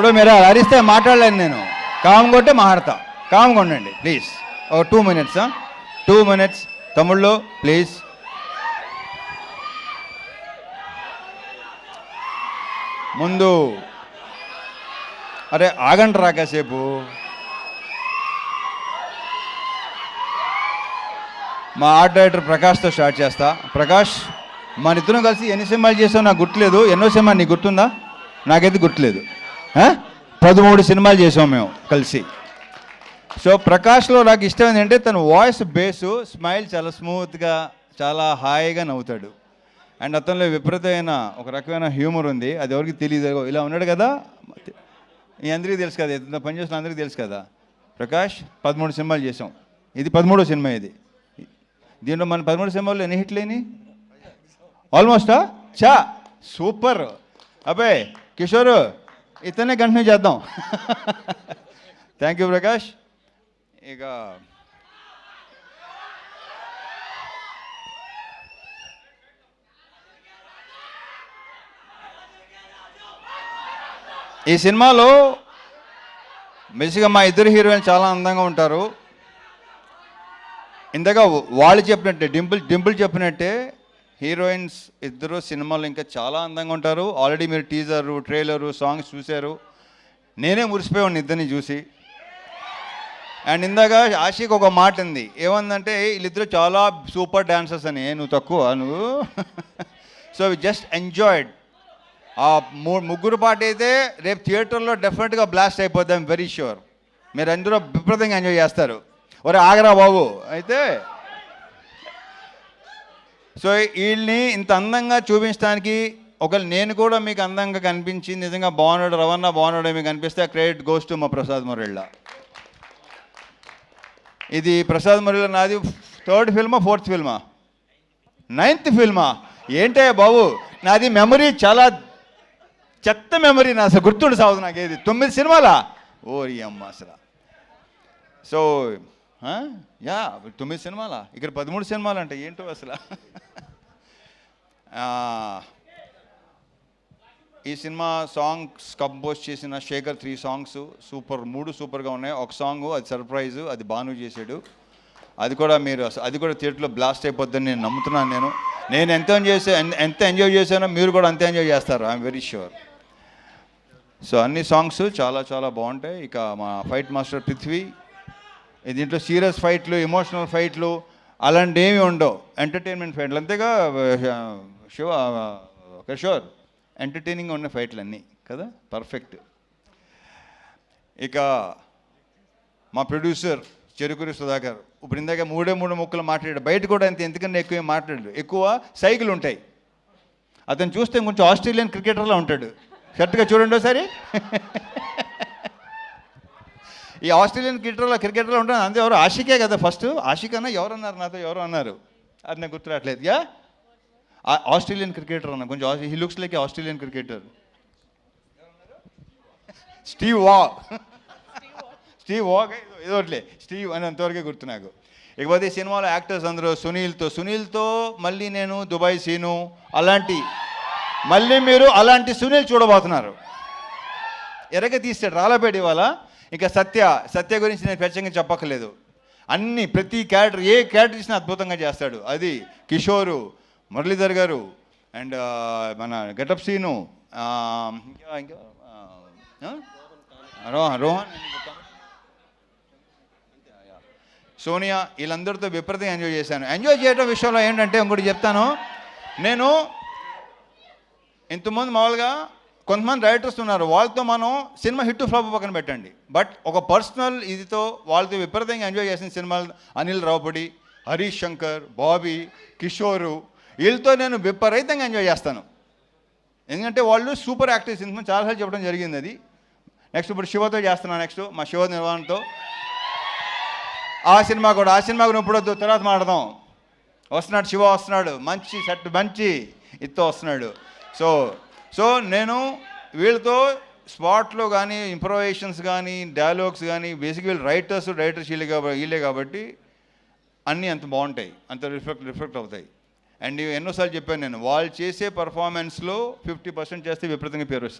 ఇప్పుడు మీరు అరిస్తే మాట్లాడలేను నేను. కామ్ కొట్టే మాట్లాడతా. కామ్గా ఉండండి ప్లీజ్. ఒక 2 minutes 2 minutes తమ్ముళ్ళు ప్లీజ్. ముందు అరే ఆగండి రా కాసేపు. మా ఆర్ట్ డైరెక్టర్ ప్రకాష్తో స్టార్ట్ చేస్తా. ప్రకాష్, మన ఇద్దరం కలిసి ఎన్ని సినిమాలు చేసావు నాకు గుర్తులేదు. ఎన్నో సినిమా నీకు గుర్తుందా? నాకైతే గుర్తులేదు. 13 సినిమాలు చేసాం మేము కలిసి. సో ప్రకాష్లో నాకు ఇష్టం ఏంటంటే తన వాయిస్ బేసు, స్మైల్ చాలా స్మూత్గా, చాలా హాయిగా నవ్వుతాడు. అండ్ అతనిలో విపరీతమైన ఒక రకమైన హ్యూమర్ ఉంది. అది ఎవరికి తెలియదు. ఇలా ఉన్నాడు కదా, మీ అందరికీ తెలుసు కదా, ఇంత పనిచేసిన అందరికీ తెలుసు కదా. ప్రకాష్ 13 సినిమాలు చేసాం. ఇది 13వ సినిమా. ఇది దీంట్లో మన 13 సినిమాల్లో ఎన్ని హిట్లు అయినాయి? ఆల్మోస్టా చా సూపర్. అబ్బాయి కిషోర్ ఇతనే కంటిన్యూ చేద్దాం. Thank you Prakash. ఇక ఈ సినిమాలో బేసిక్గా మా ఇద్దరు హీరోయిన్ చాలా అందంగా ఉంటారు. ఇందాక వాళ్ళు చెప్పినట్టే, డింపుల్ చెప్పినట్టే హీరోయిన్స్ ఇద్దరు సినిమాలో ఇంకా చాలా అందంగా ఉంటారు. ఆల్రెడీ మీరు టీజరు, ట్రైలరు, సాంగ్స్ చూశారు. నేనే మురిసిపోయాను ఇద్దరిని చూసి. అండ్ ఇందాక ఆషిక్ ఒక మాట ఉంది, ఏమందంటే వీళ్ళిద్దరు చాలా సూపర్ డాన్సర్స్ అని. నువ్వు తక్కువ నువ్వు. So we just enjoyed. ఆ ముగ్గురు పాట అయితే రేపు థియేటర్లో డెఫినెట్గా బ్లాస్ట్ అయిపోద్ది. I'm very sure. మీరు అందరూ విపరీతంగా ఎంజాయ్ చేస్తారు. ఒరే ఆగరా బాబు. అయితే సో వీళ్ళని ఇంత అందంగా చూపించడానికి ఒకవేళ నేను కూడా మీకు అందంగా కనిపించి నిజంగా బాగున్నాడు, రవణ బాగున్నాడు మీకు అనిపిస్తే క్రెడిట్ గోస్ టు మా ప్రసాద్ మురళ. ఇది ప్రసాద్ మురళ నాది 3rd ఫిల్మా 4th ఫిల్మా 9th ఫిల్మా ఏంటే బాబు. నాది మెమరీ చాలా చెత్త మెమరీ. నా అసలు గుర్తుండి సాగుదు నాకు. ఏది 9 సినిమాలా? ఓరి అమ్మ అసలు. సో యా 9 సినిమాలా? ఇక్కడ 13 సినిమాలు అంటే ఏంటో అసలు. ఈ సినిమా సాంగ్స్ కంపోజ్ చేసిన శేఖర్ 3 సాంగ్స్ సూపర్, 3 సూపర్గా ఉన్నాయి. ఒక సాంగ్ అది సర్ప్రైజు, అది బాను చేశాడు. అది కూడా మీరు అది కూడా థియేటర్లో బ్లాస్ట్ అయిపోద్దని నేను నమ్ముతున్నాను. నేను ఎంత ఎంజాయ్ చేశానో మీరు కూడా అంతే ఎంజాయ్ చేస్తారు. I'm very sure. సో అన్ని సాంగ్స్ చాలా చాలా బాగుంటాయి. ఇక మా ఫైట్ మాస్టర్ పృథ్వీ, దీంట్లో సీరియస్ ఫైట్లు, ఎమోషనల్ ఫైట్లు అలాంటివి ఏమి ఉండవు. ఎంటర్టైన్మెంట్ ఫైట్లు అంతేగా కిషోర్. ఎంటర్టైనింగ్గా ఉన్న ఫైట్లు అన్నీ కదా, పర్ఫెక్ట్. ఇక మా ప్రొడ్యూసర్ చెరుకూరి సుధాకర్ ఇప్పుడు ఇందాక 3 ముక్కలు మాట్లాడాడు. బయట కూడా అంతే, ఎందుకంటే ఎక్కువ మాట్లాడాడు. ఎక్కువ సైకిల్ ఉంటాయి. అతను చూస్తే కొంచెం ఆస్ట్రేలియన్ క్రికెటర్లా ఉంటాడు. కరెక్ట్గా చూడండి ఒకసారి. ఈ ఆస్ట్రేలియన్ క్రికెటర్లో ఉంటాను. అంతే. ఎవరు ఆషికే కదా ఫస్ట్. ఆషిక్ అన్న ఎవరు అన్నారు నాతో, ఎవరు అన్నారు అది నాకు గుర్తు రావట్లేదు. యా ఆస్ట్రేలియన్ క్రికెటర్ అన్న, కొంచెం he looks like Australian cricketer. Steve Waugh ఏదోట్లే స్టీవ్ అని అంతవరకే గుర్తు నాకు. ఇకపోతే ఈ సినిమాలో యాక్టర్స్ అందరూ సునీల్తో మళ్ళీ నేను దుబాయ్ సీను అలాంటి, మళ్ళీ మీరు అలాంటి సునీల్ చూడబోతున్నారు. ఎరగ తీస్తాడు రాళ్ళపేట ఇవాళ. ఇంకా సత్య గురించి నేను ప్రత్యేకంగా చెప్పక్కర్లేదు. అన్ని ప్రతి క్యారెక్టర్, ఏ క్యారెక్టర్ ఇచ్చినా అద్భుతంగా చేస్తాడు. అది కిషోరు, మురళీధర్ గారు అండ్ మన గెటప్ సీను, రోహన్, సోనియా, వీళ్ళందరితో విపరీతంగా ఎంజాయ్ చేశాను. ఎంజాయ్ చేయడం విషయంలో ఏంటంటే ఇంకోటి చెప్తాను. నేను ఇంతకుముందు మామూలుగా కొంతమంది డైరెక్టర్స్ ఉన్నారు, వాళ్ళతో మనం సినిమా హిట్ ఫ్లాప్ పక్కన పెట్టండి. బట్ ఒక పర్సనల్ ఇదితో వాళ్ళతో విపరీతంగా ఎంజాయ్ చేసిన సినిమాలు అనిల్ రావుపూడి, హరీష్ శంకర్, బాబీ, కిషోరు, వీళ్ళతో నేను విపరీతంగా ఎంజాయ్ చేస్తాను. ఎందుకంటే వాళ్ళు సూపర్ యాక్టర్స్. ఇంతకుముందు చాలాసార్లు చెప్పడం జరిగింది అది. నెక్స్ట్ ఇప్పుడు శివతో చేస్తున్నాను. నెక్స్ట్ మా శివ నిర్వహణతో ఆ సినిమా కూడా ఇప్పుడు వద్దు, తర్వాత మాట్లాడదాం. వస్తున్నాడు శివ, వస్తున్నాడు మంచి సెట్, మంచి ఇత్తో వస్తున్నాడు. సో నేను వీళ్ళతో స్పాట్లో కానీ ఇంప్రొవైజేషన్స్ కానీ డైలాగ్స్ కానీ బేసిక్ వీళ్ళు రైటర్స్ వీళ్ళే కాబట్టి అన్నీ అంత బాగుంటాయి, అంత రిఫ్లెక్ట్ అవుతాయి. అండ్ ఎన్నోసార్లు చెప్పాను నేను, వాళ్ళు చేసే పర్ఫార్మెన్స్లో 50% చేస్తే విపరీతంగా పేరు వస్తుంది.